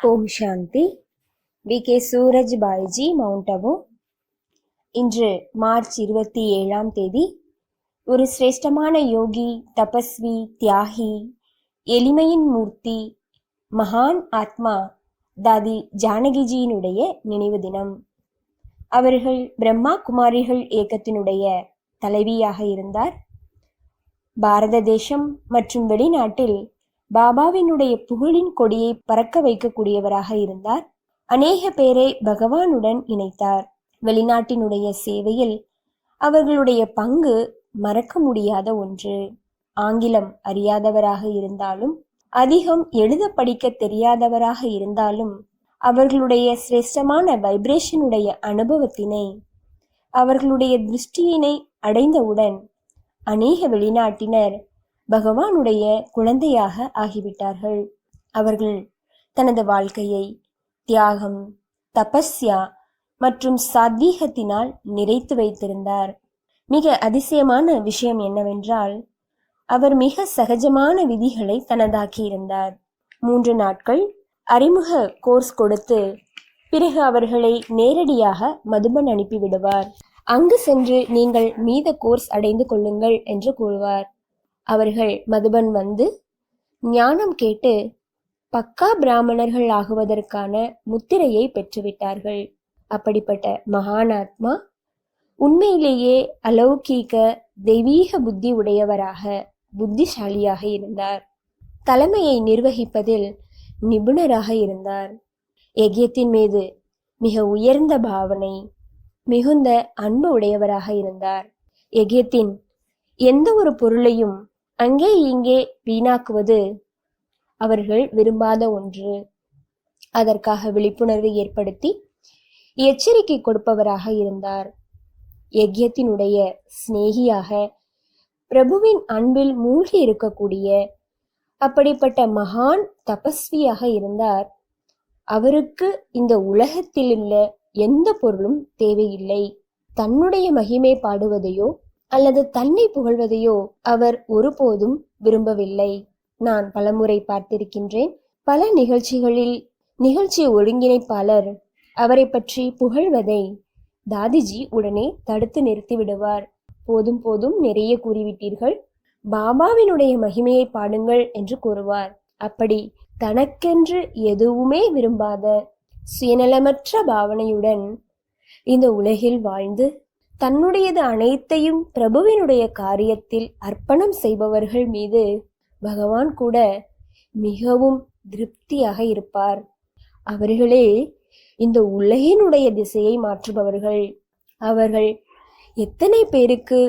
ஓம் சாந்தி. VK. சூரஜ்பாய்ஜி, mount Abu. இன்று March 27ஆம் தேதி. ஒரு சிரேஷ்டமான யோகி, தபஸ்வி, தியாகி, எளிமையின் மூர்த்தி, மகான் ஆத்மா தாதி ஜானகிஜியினுடைய நினைவு தினம். அவர்கள் பிரம்மா குமாரிகள் இயக்கத்தினுடைய தலைவியாக இருந்தார். பாரத தேசம் மற்றும் வெளிநாட்டில் பாபாவினுடைய புகழின் கொடியை பறக்க வைக்கக்கூடியவராக இருந்தார். அநேக பேரை பகவானுடன் இணைத்தார். வெளிநாட்டினுடைய சேவையில் அவர்களுடைய பங்கு மறக்க முடியாத ஒன்று. ஆங்கிலம் அறியாதவராக இருந்தாலும், அதிகம் எழுத படிக்க தெரியாதவராக இருந்தாலும், அவர்களுடைய சிரேஷ்டமான வைப்ரேஷனுடைய அனுபவத்தினை, அவர்களுடைய திருஷ்டியினை அடைந்தவுடன் அநேக வெளிநாட்டினர் பகவானுடைய குழந்தையாக ஆகிவிட்டார்கள். அவர்கள் தனது வாழ்க்கையை தியாகம், தபஸ்யா மற்றும் சாத்வீகத்தினால் நிறைத்து வைத்திருந்தார். மிக அதிசயமான விஷயம் என்னவென்றால், அவர் மிக சகஜமான விதிகளை தனதாக்கியிருந்தார். 3 நாட்கள் அறிமுக கோர்ஸ் கொடுத்து பிறகு அவர்களை நேரடியாக மதுபன் அனுப்பிவிடுவார். அங்கு சென்று நீங்கள் மீத கோர்ஸ் அடைந்து கொள்ளுங்கள் என்று கூறுவார். அவர்கள் மதுபன் வந்து ஞானம் கேட்டு பக்கா பிராமணர்கள் ஆகுவதற்கான முத்திரையை பெற்றுவிட்டார்கள். அப்படிப்பட்ட மகானாத்மா உண்மையிலேயே அலௌகீக தெய்வீக புத்தி உடையவராக, புத்திசாலியாக இருந்தார். தலைமையை நிர்வகிப்பதில் நிபுணராக இருந்தார். யஜ்யத்தின் மீது மிக உயர்ந்த பாவனை, மிகுந்த அன்பு உடையவராக இருந்தார். யஜ்யத்தின் எந்த ஒரு பொருளையும் அங்கே இங்கே வீணாக்குவது அவர்கள் விரும்பாத ஒன்று. அதற்காக விழிப்புணர்வை ஏற்படுத்தி எச்சரிக்கை கொடுப்பவராக இருந்தார். யஜ்யத்தினுடைய சிநேகியாக, பிரபுவின் அன்பில் மூழ்கி இருக்கக்கூடிய அப்படிப்பட்ட மகான் தபஸ்வியாக இருந்தார். அவருக்கு இந்த உலகத்தில் உள்ள எந்த பொருளும் தேவையில்லை. தன்னுடைய மகிமை பாடுவதையோ அல்லது தன்னை புகழ்வதையோ அவர் ஒருபோதும் விரும்பவில்லை. நான் பலமுறை பார்த்திருக்கின்றேன். பல நிகழ்ச்சிகளில் நிகழ்ச்சி ஒருங்கிணைப்பாளர் அவரை பற்றி புகழ்வதை தாதிஜி உடனே தடுத்து நிறுத்தி விடுவார். போதும் போதும், நிறைய கூறிவிட்டீர்கள், பாபாவினுடைய மகிமையை பாடுங்கள் என்று கூறுவார். அப்படி தனக்கென்று எதுவுமே விரும்பாத சுயநலமற்ற பாவனையுடன் இந்த உலகில் வாழ்ந்து தன்னுடையது அனைத்தையும் பிரபுவினுடைய காரியத்தில் அர்ப்பணம் செய்பவர்கள் மீது பகவான் கூட மிகவும் திருப்தியாக இருப்பார். அவர்களே இந்த உலகினுடைய திசையை மாற்றுபவர்கள். அவர்கள் எத்தனை பேருக்கு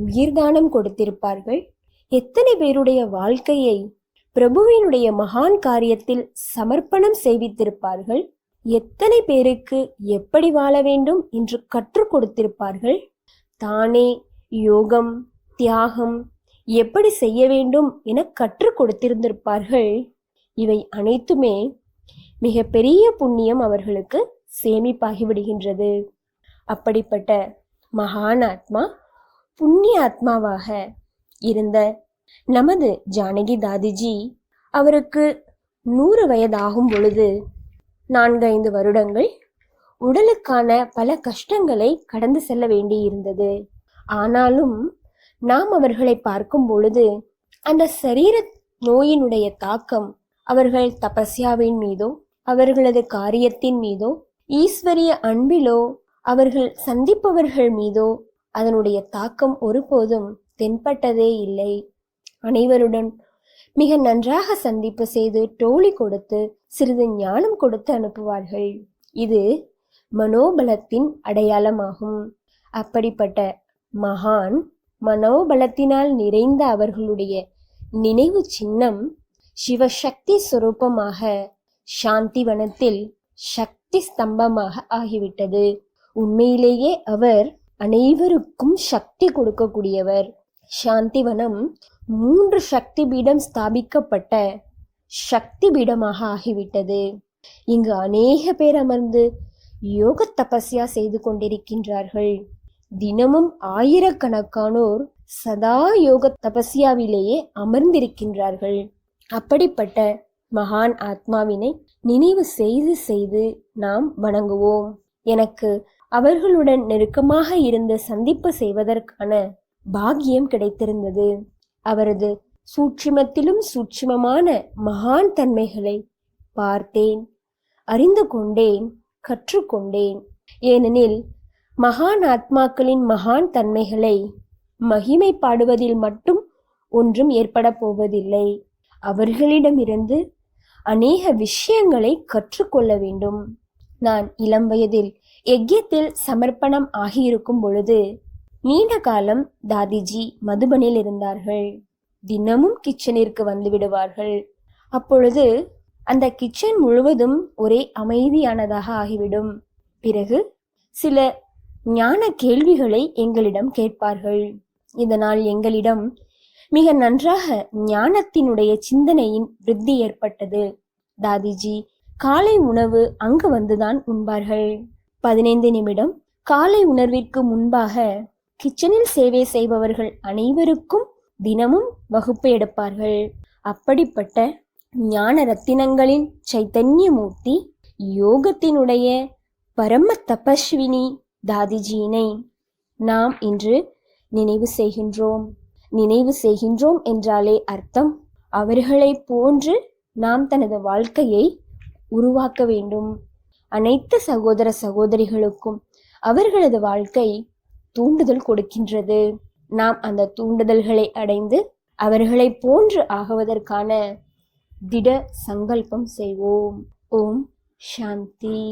உயிர்தானம் கொடுத்திருப்பார்கள், எத்தனை பேருடைய வாழ்க்கையை பிரபுவினுடைய மகான் காரியத்தில் சமர்ப்பணம் செய்வித்திருப்பார்கள், எத்தனை பேருக்கு எப்படி வாழ வேண்டும் என்று கற்றுக் கொடுத்திருப்பார்கள், தானே யோகம், தியாகம் எப்படி செய்ய வேண்டும் என கற்றுக் கொடுத்திருந்திருப்பார்கள். இவை அனைத்துமே மிக பெரிய புண்ணியம் அவர்களுக்கு சேமிப்பாகி விடுகின்றது. அப்படிப்பட்ட மகான் ஆத்மா, புண்ணிய ஆத்மாவாக இருந்த நமது ஜானகி தாதிஜி, அவருக்கு 100 வயதாகும் பொழுது 4-5 வருடங்கள் உடலுக்கான பல கஷ்டங்களை கடந்து செல்ல வேண்டியிருந்தது. ஆனாலும் நாம் அவர்களை பார்க்கும் பொழுது அந்த சரீர நோயினுடைய தாக்கம் அவர்கள் தபஸ்யாவின் மீதோ, அவர்களது காரியத்தின் மீதோ, ஈஸ்வரிய அன்பிலோ, அவர்கள் சந்திப்பவர்கள் மீதோ அதனுடைய தாக்கம் ஒருபோதும் தென்பட்டதே இல்லை. அனைவருடன் மிக நன்றாக சந்திப்பு செய்து டோலி கொடுத்து சிறிது ஞானம் கொடுத்து அனுப்புவார்கள். இது மனோபலத்தின் அடையாளமாகும். அப்படிப்பட்ட மகான் மனோபலத்தினால் நிறைந்த அவர்களுடைய நினைவு சின்னம் சிவசக்தி சுரூபமாக சாந்திவனத்தில் சக்தி ஸ்தம்பமாக ஆகிவிட்டது. உண்மையிலேயே அவர் அனைவருக்கும் சக்தி கொடுக்கக்கூடியவர். சாந்திவனம் 3 சக்தி பீடம் ஸ்தாபிக்கப்பட்ட சக்தி பீடமாக ஆகிவிட்டது. இங்கு அநேக பேர் அமர்ந்து யோக தபஸ்யா செய்து கொண்டிருக்கின்றார்கள். தினமும் ஆயிரக்கணக்கானோர் சதா யோக தபஸ்யாவிலேயே அமர்ந்திருக்கின்றார்கள். அப்படிப்பட்ட மகான் ஆத்மாவினை நினைவு செய்து செய்து நாம் வணங்குவோம். எனக்கு அவர்களுடன் நெருக்கமாக இருந்து சந்திப்பு செய்வதற்கான பாக்கியம் கிடைத்திருந்தது. அவரது சூட்சுமத்திலும் சூட்சுமமான மகான் தன்மைகளை பார்த்தேன், அறிந்து கொண்டேன், கற்றுக்கொண்டேன். ஏனெனில் மகான் ஆத்மாக்களின் மகான் தன்மைகளை மகிமை பாடுவதில் மட்டும் ஒன்றும் ஏற்பட போவதில்லை. அவர்களிடமிருந்து அநேக விஷயங்களை கற்றுக்கொள்ள வேண்டும். நான் இளம் வயதில் யஜ்யத்தில் சமர்ப்பணம் ஆகியிருக்கும் பொழுது நீண்ட காலம் தாதிஜி மதுபனில் இருந்தார்கள். தினமும் கிச்சனிற்கு வந்து விடுவார்கள். அப்பொழுது அந்த கிச்சன் முழுவதும் ஒரே அமைதியானதாக ஆகிவிடும். பிறகு சில ஞான கேள்விகளை எங்களிடம் கேட்பார்கள். இதனால் எங்களிடம் மிக நன்றாக ஞானத்தினுடைய சிந்தனையின் விருத்தி ஏற்பட்டது. தாதிஜி காலை உணவு அங்கு வந்துதான் உண்பார்கள். 15 நிமிடம் காலை உணர்விற்கு முன்பாக கிச்சனில் சேவை செய்பவர்கள் அனைவருக்கும் தினமும் வகுப்பு எடுப்பார்கள். அப்படிப்பட்ட ஞான ரத்தினங்களின் சைத்தன்யமூர்த்தி, யோகத்தினுடைய பரம தபஸ்வினி தாதிஜியினை நாம் இன்று நினைவு செய்கின்றோம். நினைவு செய்கின்றோம் என்றாலே அர்த்தம் அவர்களை போன்று நாம் தனது வாழ்க்கையை உருவாக்க வேண்டும். அனைத்து சகோதர சகோதரிகளுக்கும் அவர்களது வாழ்க்கை தூண்டுதல் கொடுக்கின்றது. நாம் அந்த தூண்டுதல்களை அடைந்து அவர்களை போன்று ஆகுவதற்கான திட சங்கல்பம் செய்வோம். ஓம் சாந்தி.